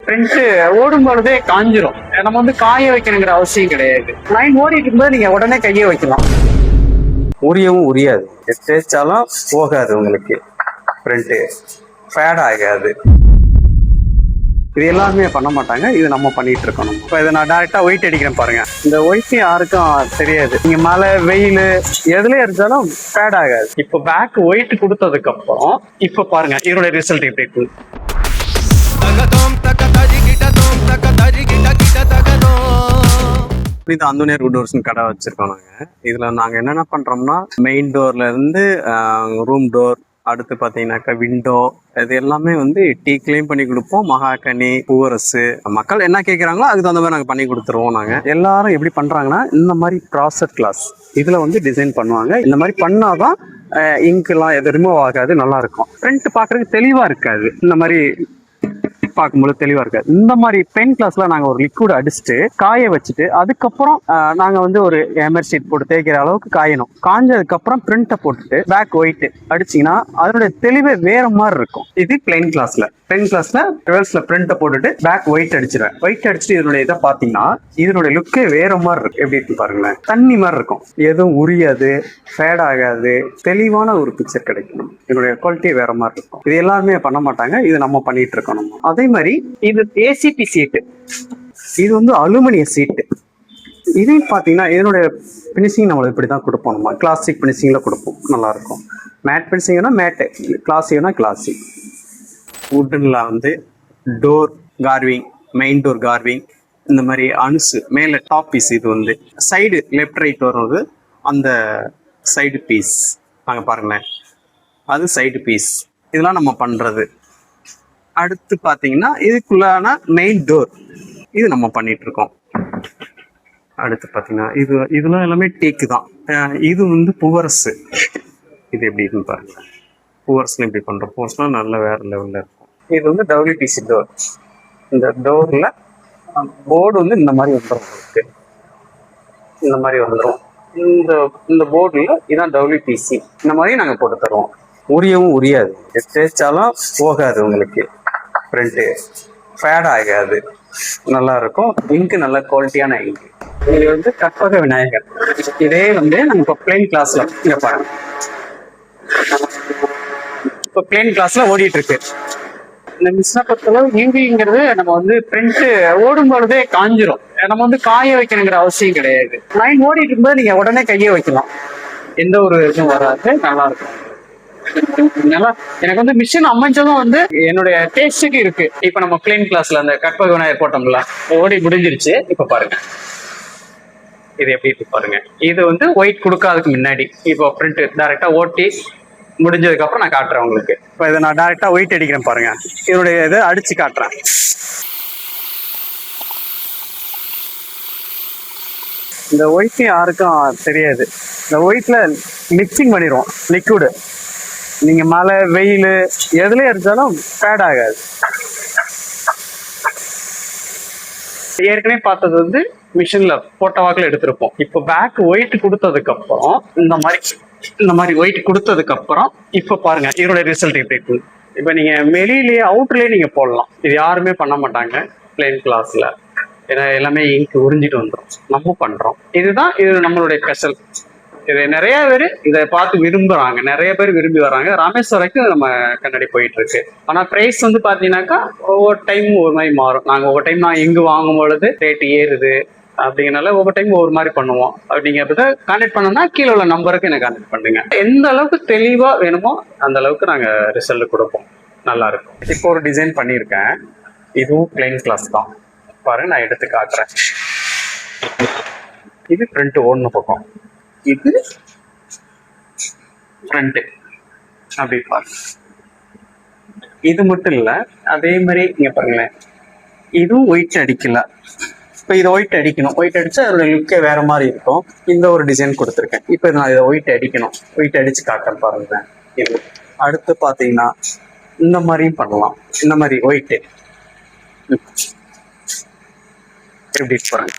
Print ஓடும் பொழுதே காஞ்சிரும். நம்ம வந்து காய வைக்கணுங்கிற அவசியம் கிடையாது. லைன் ஓடிட்டு இருக்கும்போது நீங்க உடனே கையை வைக்கலாம். உரியவும் உரியாது, தேய்ச்சாலும் போகாது, உங்களுக்கு பிரிண்ட் ஃபேட் ஆகாது. இது எல்லாருமே பண்ண மாட்டாங்க, இது நம்ம பண்ணிட்டு இருக்கணும். இப்போ இதை நான் டைரக்டா ஒயிட் அடிக்கிறேன் பாருங்க. இந்த ஒயிட் யாருக்கும் தெரியாது. நீங்க மழை வெயில் எதுல இருந்தாலும் ஃபேட் ஆகாது. இப்போ பேக் ஒயிட் கொடுத்ததுக்கு அப்புறம் இப்ப பாருங்க இதோட ரிசல்ட் எப்படி இருக்கு. இது அந்தோனியார் வுட்வொர்க்ஸ் கடை வச்சிருக்கோம் நாங்க. இதுல நாங்க என்னென்ன பண்றோம்னா, மெயின் டோர்ல இருந்து ரூம் டோர், அடுத்து பாத்தீங்கன்னாக்கா விண்டோ, இது எல்லாமே வந்து டீ கிளைம் பண்ணி கொடுப்போம். மகாகனி, பூவரசு, மக்கள் என்ன கேட்கறாங்களோ அதுக்கு தகுந்த மாதிரி நாங்க பண்ணி கொடுத்துருவோம். நாங்க எல்லாரும் எப்படி பண்றாங்கன்னா, இந்த மாதிரி ப்ராசர் கிளாஸ் இதுல வந்து டிசைன் பண்ணுவாங்க. இந்த மாதிரி பண்ணாதான் இங்க்லாம் எது ரிமூவ் ஆகாது, நல்லா இருக்கும். பிரிண்ட் பாக்குறதுக்கு தெளிவா இருக்காது, இந்த மாதிரி பார்க்கும்போது தெளிவா இருக்காது. இந்த மாதிரி பென் கிளாஸ்ல நாங்க ஒரு லிக்விட் அடிச்சுட்டு காய வச்சுட்டு அதுக்கப்புறம் நாங்க வந்து ஒரு எமர் ஷீட் போட்டு தேய்க்கிற அளவுக்கு காயணும். காஞ்சதுக்கு அப்புறம் பிரிண்ட்டை போட்டுட்டு பேக் ஒயிட் அடிச்சீங்கன்னா அதனுடைய தெளிவே வேற மாதிரி இருக்கும். இது பிளைன் கிளாஸ்ல. பென் கிளாஸ்ல ரிவர்ஸ்ல பிரிண்ட்டை போட்டுட்டு பேக் ஒயிட் அடிச்சிருவேன். ஒயிட் அடிச்சுட்டு இதனுடைய இதை பாத்தீங்கன்னா இதனுடைய லுக்கே வேற மாதிரி இருக்கும். எப்படி இருக்கு பாருங்களேன், தண்ணி மாதிரி இருக்கும், எதுவும் உரியாது, ஃபேட் ஆகாது, தெளிவான ஒரு பிக்சர் கிடைக்கும். இதனுடைய குவாலிட்டி வேற மாதிரி இருக்கும். இது எல்லாருமே பண்ண மாட்டாங்க, இது நம்ம பண்ணிட்டு இருக்கோம். நம்ம அதே மாதிரி இது ஏசிபி சீட்டு, இது வந்து அலுமினிய சீட்டு. இது பாத்தீங்கன்னா இதனுடைய பினிஷிங் நம்மளுக்கு இப்படிதான் கொடுப்போம். நம்ம கிளாசிக் பினிஷிங்ல கொடுப்போம், நல்லா இருக்கும். மேட் பினிஷிங்னா மேட்டு, கிளாசிக்னா கிளாசிக். வுட்டன்ல வந்து door carving, main door carving, இந்த மாதிரி அனுசு மேல டாப் பீஸ், இது வந்து சைடு லெஃப்ட் ரைட் வருவது அந்த சைடு பீஸ். நாங்க பாருங்களேன், அது சைடு பீஸ். இதெல்லாம் நம்ம பண்றது. அடுத்து பாத்தீங்கன்னா இதுக்குள்ளான மெயின் டோர், இது நம்ம பண்ணிட்டு இருக்கோம். அடுத்து பாத்தீங்கன்னா இதெல்லாம் எல்லாமே டேக்கு தான். இது வந்து புவரசு. இது எப்படி இருக்குன்னு பாருங்க. புவரஸ்ல இப்படி பண்றோம். புவரஸ்லாம் நல்ல வேற லெவல்ல இருக்கும். இது வந்து டபிள்யூபிசி டோர். இந்த டோர்ல போர்டு வந்து இந்த மாதிரி வந்துடும், உங்களுக்கு இந்த மாதிரி வந்துடும். இந்த போர்டுல இதான் டபிள்யூபிசி. இந்த மாதிரி நாங்க போட்டு தருவோம். உரியவும் உரியாது, தேய்ச்சாலும் போகாது, உங்களுக்கு பிரிண்ட் ஃபேட் ஆகாது, நல்லா இருக்கும். இங்கு நல்ல குவாலிட்டியான இங்கு. இது வந்து கற்பக விநாயகர். இதே வந்து நம்ம இப்போ பிளைன் கிளாஸ்ல இங்க பாருங்க, இப்போ பிளைன் கிளாஸ்ல ஓடிட்டு இருக்கு. இந்த மிஷினை பொறுத்தளவு இங்குங்கிறது நம்ம வந்து பிரிண்ட் ஓடும் பொழுதே காஞ்சிரும். நம்ம வந்து காய வைக்கணுங்கிற அவசியம் கிடையாது. லைன் ஓடிட்டு இருக்கும்போது நீங்க உடனே கையை வைக்கலாம், எந்த ஒரு இதுவும் வராது, நல்லா இருக்கும். எனக்கு வந்து மிஷின் அமைஞ்சதும் வந்து என்னுடைய டேஸ்டுக்கு இருக்கு. இப்ப நம்ம பிளைன் கிளாஸ்ல அந்த கற்பக விநாயகர் போட்டோம்ல, ஓடி முடிஞ்சிருச்சு. இப்ப பாருங்க இது எப்படி இருக்கு பாருங்க. இது வந்து ஒயிட் கொடுக்காததுக்கு முன்னாடி இப்போ பிரிண்ட் டைரக்டா ஓட்டி முடிஞ்சதுக்கு அப்புறம் நான் காட்டுறேன் உங்களுக்கு. இப்போ இதை நான் டைரக்டா ஒயிட் அடிக்கிறேன் பாருங்க. இதனுடைய இதை அடிச்சு காட்டுறேன். இந்த ஒயிட் யாருக்கும் தெரியாது. இந்த ஒயிட்ல மிக்சிங் பண்ணிடுவோம் லிக்விடு. நீங்க மழை வெயில் எதுல இருந்தாலும் ஃபேட் ஆகாது. ஏற்கனவே பார்த்தது வந்து மிஷின்ல போட்ட வாக்குல எடுத்திருப்போம். இப்போ பேக் ஒயிட் கொடுத்ததுக்கு அப்புறம் இந்த மாதிரி ஒயிட் கொடுத்ததுக்கு அப்புறம் இப்ப பாருங்க இதோட ரிசல்ட் எப்படி இருக்கு. இப்ப நீங்க வெளியிலேயே அவுட்லயே நீங்க போடலாம். இது யாருமே பண்ண மாட்டாங்க பிளைன் கிளாஸ்ல, ஏன்னா எல்லாமே இங்கு உறிஞ்சிட்டு வந்துடும். நம்ம பண்றோம். இது நம்மளுடைய ஸ்பெஷல். இது நிறைய பேர் இதை பார்த்து விரும்புறாங்க, நிறைய பேர் விரும்பி வராங்க. ராமேஸ்வரக்கு நம்ம கண்ணாடி போயிட்டு இருக்கு. ஆனா பிரைஸ் வந்து பாத்தீங்கன்னாக்கா ஒவ்வொரு டைம் ஒரு மாதிரி மாறும். நாங்க ஒவ்வொரு டைம் நான் இங்கு வாங்கும் பொழுது ரேட் ஏறுது அப்படிங்கறனால ஒவ்வொரு டைம் ஒவ்வொரு மாதிரி பண்ணுவோம். அப்படிங்கிறத கான்டெக்ட் பண்ணோம்னா கீழே உள்ள நம்பருக்கு எனக்கு கான்டெக்ட் பண்ணுங்க. எந்த அளவுக்கு தெளிவா வேணுமோ அந்த அளவுக்கு நாங்க ரிசல்ட் கொடுப்போம், நல்லா இருக்கும். இப்போ ஒரு டிசைன் பண்ணியிருக்கேன், இதுவும் பிளைன் கிளாஸ் தான். பாருங்க நான் எடுத்து காட்டுறேன். இது பிரிண்ட் ஒன்று பக்கம், இது ஃப்ரண்ட். அப்படி பாருங்க. இது மட்டும் இல்ல, அதே மாதிரி இங்க பாருங்களேன், இதுவும் ஒயிட் அடிக்கல. இப்போ இதை ஒயிட் அடிக்கணும். ஒயிட் அடிச்சா அதோட லுக்கே வேற மாதிரி இருக்கும். இந்த ஒரு டிசைன் கொடுத்துருக்கேன். இப்போ நான் இதை ஒயிட் அடிக்கணும். ஒயிட் அடிச்சு காட்டுறேன் பாருங்க. இது அடுத்து பாத்தீங்கன்னா இந்த மாதிரியும் பண்ணலாம். இந்த மாதிரி ஒயிட் எப்படி பாருங்க.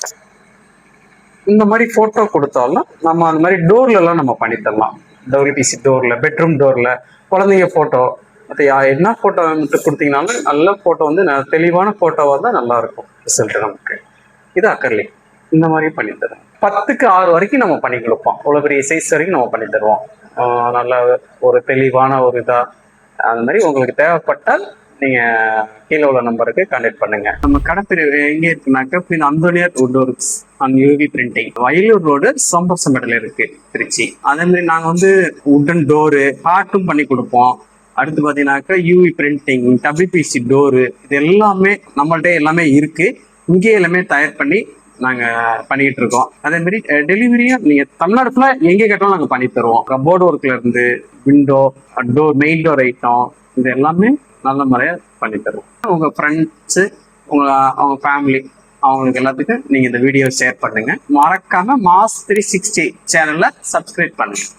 இந்த மாதிரி போட்டோ கொடுத்தாலும் நம்ம அந்த மாதிரி டோர்ல எல்லாம் நம்ம பண்ணி தரலாம். டபிள்யூபிசி டோர்ல, பெட்ரூம் டோர்ல, குழந்தைங்க போட்டோ, அது என்ன போட்டோ கொடுத்தீங்கனாலும் நல்ல போட்டோ வந்து தெளிவான போட்டோவா தான் நல்லா இருக்கும் ரிசல்ட் நமக்கு. இது அக்கர்லிக் இந்த மாதிரி பண்ணி தருவோம். 10க்கு 6 வரைக்கும் நம்ம பண்ணி கொடுப்போம். அவ்வளோ பெரிய சைஸ் வரைக்கும் நம்ம பண்ணி தருவோம். நல்ல ஒரு தெளிவான ஒரு இதா அந்த மாதிரி உங்களுக்கு தேவைப்பட்டால் நீங்க கீழே உள்ள நம்பருக்கு கான்டாக்ட் பண்ணுங்க. நம்ம கடை எங்க இருக்குனாக்கா Anthoniyar wood works and UV printing, Vayalur road சோம்பரசம்பேட்டையில இருக்கு திருச்சி. அதே மாதிரி நாங்க வந்து உட்டன் டோரு ஹார்ட்டும் பண்ணி கொடுப்போம். அடுத்து பாத்தீங்கன்னாக்கா யூவி பிரிண்டிங், WPC டோரு, இது எல்லாமே நம்மள்ட்ட எல்லாமே இருக்கு. இங்கே எல்லாமே தயார் பண்ணி நாங்க பண்ணிட்டு இருக்கோம். அதே மாதிரி டெலிவரியும் நீங்க தமிழ்நாடு ஃபுல்லா எங்கே கேட்டாலும் நாங்க பண்ணி தருவோம். கபோர்டு ஒர்க்ல இருந்து window door, main door item, இது எல்லாமே நல்ல முறையா பண்ணி தருவோம். உங்க ஃப்ரெண்ட்ஸு அவங்க ஃபேமிலி அவங்களுக்கு எல்லாத்துக்கும் நீங்க இந்த வீடியோ ஷேர் பண்ணுங்க. மறக்காம மாஸ் 360 சேனல்ல சப்ஸ்கிரைப் பண்ணுங்க.